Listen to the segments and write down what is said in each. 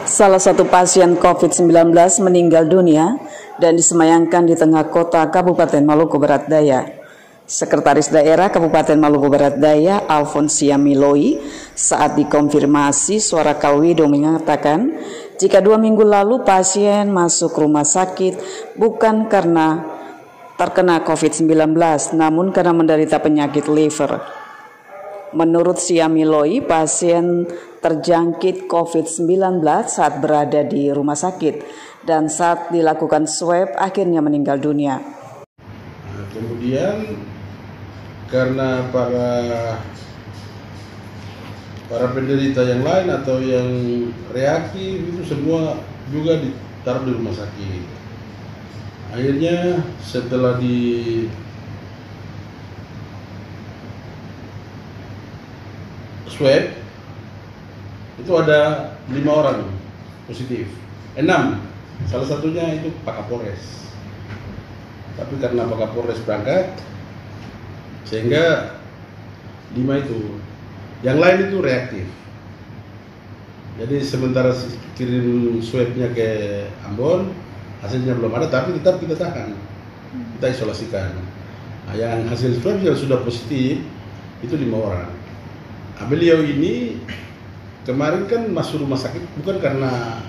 Salah satu pasien COVID-19 meninggal dunia dan disemayamkan di tengah kota Kabupaten Maluku Barat Daya. Sekretaris Daerah Kabupaten Maluku Barat Daya, Alfonsia Miloi, saat dikonfirmasi Suara Kalwido mengatakan, jika 2 minggu lalu pasien masuk rumah sakit bukan karena terkena COVID-19, namun karena menderita penyakit liver. Menurut Siamiloi, pasien terjangkit COVID-19 saat berada di rumah sakit dan saat dilakukan swab akhirnya meninggal dunia. Kemudian karena para penderita yang lain atau yang reaktif itu semua juga ditaruh di rumah sakit. Akhirnya setelah di swab itu ada 5 orang positif, 6, salah satunya itu Pak Kapolres. Tapi karena Pak Kapolres berangkat, sehingga 5 itu, yang lain itu reaktif. Jadi sementara kirim swabnya ke Ambon, hasilnya belum ada, tapi tetap kita tahan, kita isolasikan. Nah, yang hasil swab yang sudah positif itu 5 orang. Nah, beliau ini kemarin kan masuk rumah sakit bukan karena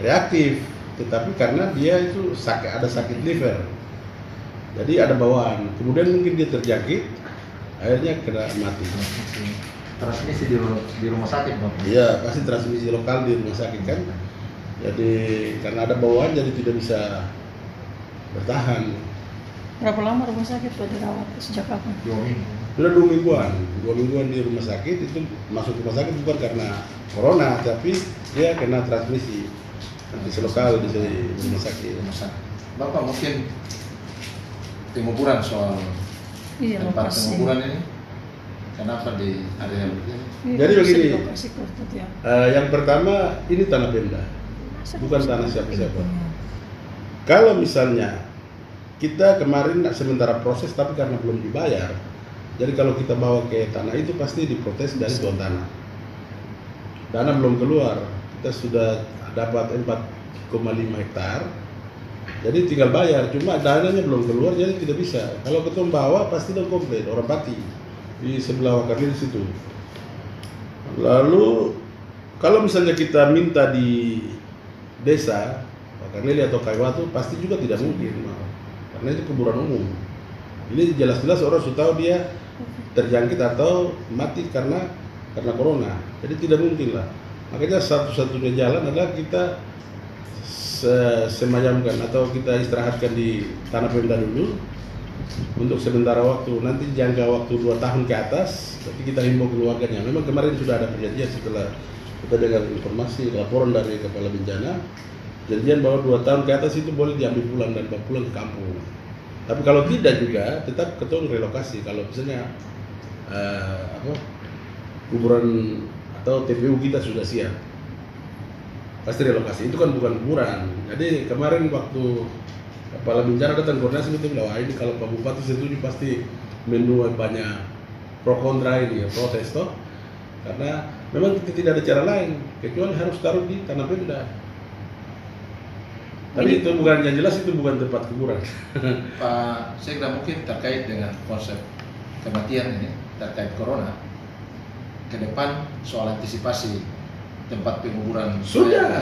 reaktif, tetapi karena dia itu ada sakit liver. Jadi ada bawaan. Kemudian mungkin dia terjangkit, akhirnya kena mati. Transmisi di rumah sakit, Bang? Iya, pasti transmisi lokal di rumah sakit kan. Jadi karena ada bawaan jadi tidak bisa bertahan. Berapa lama rumah sakit Pak dirawat? Sejak kapan? 2 minggu. Sudah 2 mingguan. 2 mingguan di rumah sakit. Itu masuk rumah sakit bukan karena corona, tapi dia kena transmisi lokal di rumah sakit. Bapak mungkin pengukuran soal tempat pengukuran ini, kenapa di area begini? Jadi begini, yang pertama ini tanah Pemda, bukan tanah siapa-siapa. Kalau misalnya kita kemarin sementara proses tapi karena belum dibayar, jadi kalau kita bawa ke tanah itu pasti diprotes dari tuan tanah. Dana belum keluar, kita sudah dapat 4,5 hektar, jadi tinggal bayar, cuma dananya belum keluar jadi tidak bisa. Kalau ketum bawa pasti dong komplit, orang Pati di sebelah Wakarli di situ. Lalu kalau misalnya kita minta di desa Wakarli atau Kaiwatu pasti juga tidak mungkin. Karena itu kuburan umum. Ini jelas-jelas orang sudah tahu dia terjangkit atau mati karena corona. Jadi tidak mungkin lah. Makanya satu-satunya jalan adalah kita semayamkan atau kita istirahatkan di tanah Pemda dulu untuk sementara waktu. Nanti jangka waktu 2 tahun ke atas, tapi kita himbau keluarganya. Memang kemarin sudah ada perjanjian setelah kita dengar informasi laporan dari Kepala Bencana. Perjanjian bahwa 2 tahun ke atas itu boleh diambil pulang dan bawa pulang ke kampung. Tapi kalau tidak juga tetap ketua relokasi. Kalau misalnya kuburan atau TPU kita sudah siap, pasti relokasi. Itu kan bukan kuburan. Jadi kemarin waktu Kepala Bencana datang koordinasi itu bilang, wah ini kalau Pak Bupati setuju pasti menuai banyak pro kontra ini ya, protes toh. Karena memang tidak ada cara lain kecuali harus taruh di tanah Pemda. Tapi itu bukan, yang jelas itu bukan tempat kuburan. Pak Sekda, mungkin terkait dengan konsep kematian ini terkait corona, ke depan soal antisipasi tempat penguburan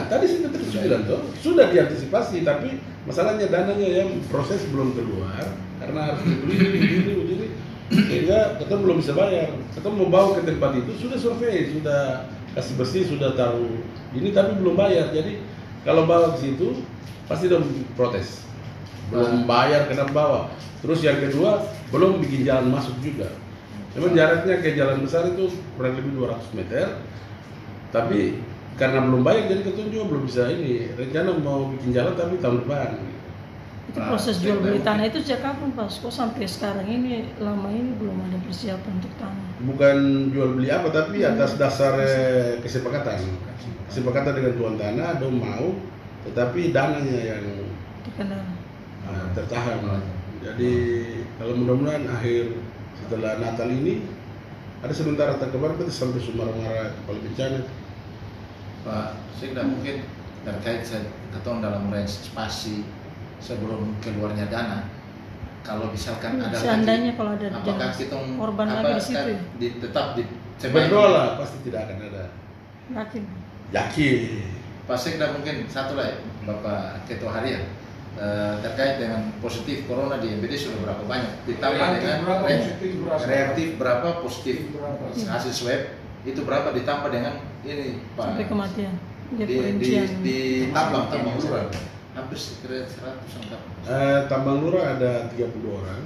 tadi sudah bilang tuh sudah diantisipasi, tapi masalahnya dananya yang proses belum keluar karena harus dibeli sehingga kita belum bisa bayar. Kita mau bawa ke tempat itu sudah survei, sudah kasih bersih, sudah taruh ini tapi belum bayar. Jadi kalau bawa ke situ pasti dong protes, belum bayar kenapa bawa. Terus yang kedua belum bikin jalan masuk juga. Memang jaraknya ke jalan besar itu kurang lebih 200 meter, tapi karena belum bayar jadi ketum juga belum bisa ini. Rencana mau bikin jalan tapi tahun depan. Itu proses jual beli tanah itu sejak kapan Pak? Kok sampai sekarang ini lama ini belum ada persiapan untuk tanah? Bukan jual beli apa, tapi atas dasar kesepakatan dengan tuan tanah, dong mau, tetapi dananya yang tertahan. Jadi kalau mudah-mudahan akhir setelah Natal ini Ada sementara terkemar berarti sampai Sumatera kepala bencana. Pak Sekda, mungkin terkait ketong dalam antisipasi sebelum keluarnya dana, kalau misalkan ada seandainya lagi, kalau ada apakah kita korban lagi di situ tetap di berdoa lah, pasti tidak akan ada. Yakin. Pak Sekda, mungkin satu lagi Bapak Ketua Harian, terkait dengan positif corona di MBD sudah berapa banyak, ditambah dengan reaktif berapa, positif hasil swab itu berapa, ditambah dengan ini Pak sampai kematian di tambang Lurah hampir sekitar 100 Tambang Lurah ada 30 orang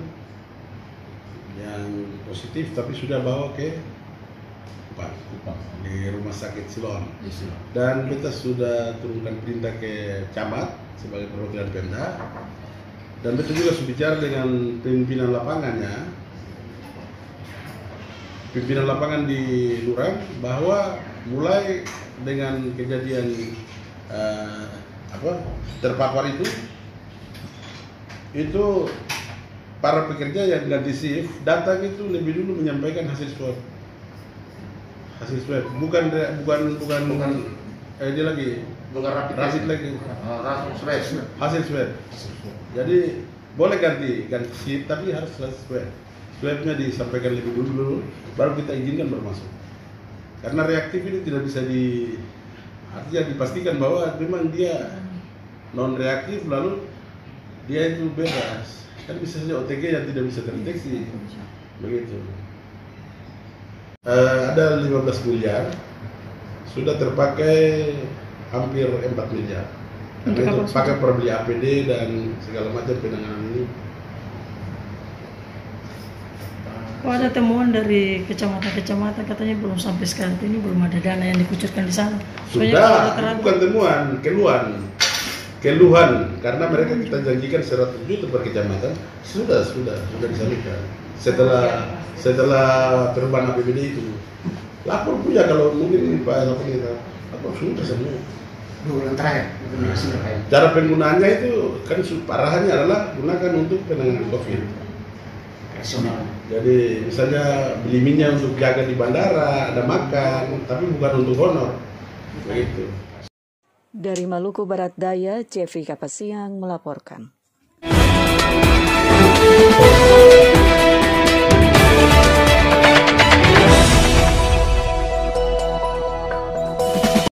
yang positif, tapi sudah bawa ke Kupang di rumah sakit Siloam. Dan kita sudah turunkan perintah ke camat sebagai perwakilan Pemda, dan kita juga sudah bicara dengan pimpinan lapangannya, pimpinan lapangan di Lurah, bahwa mulai dengan kejadian terpapar itu para pekerja yang ganti shift datang itu lebih dulu menyampaikan hasil swab, bukan dia lagi bukan rapid lagi, hasil swab. Jadi boleh ganti shift tapi harus swabnya disampaikan lebih dulu baru kita izinkan bermasuk. Karena reaktif ini tidak bisa artinya dipastikan bahwa memang dia non reaktif lalu dia itu bebas. Kan bisa saja OTG yang tidak bisa terdeteksi. Begitu. Ada 15 miliar, sudah terpakai hampir 4 miliar. Karena itu pakai perbeli APD dan segala macam penanganan ini. Oh, ada temuan dari kecamatan katanya belum sampai sekarang ini belum ada dana yang dikucurkan di sana. Sudah, bukan temuan, keluhan karena mereka kita janjikan 100 juta per kecamatan, sudah disalurkan setelah perubahan APBD itu. Lapor punya kalau mungkin Pak kita lapor sudah semua. Bulan terakhir. Cara penggunaannya itu kan arahannya adalah gunakan untuk penanganan COVID. Jadi misalnya beli minyak untuk jaga di bandara, ada makan, tapi bukan untuk honor. Begitu. Dari Maluku Barat Daya, Jeffrey Kapasiang melaporkan.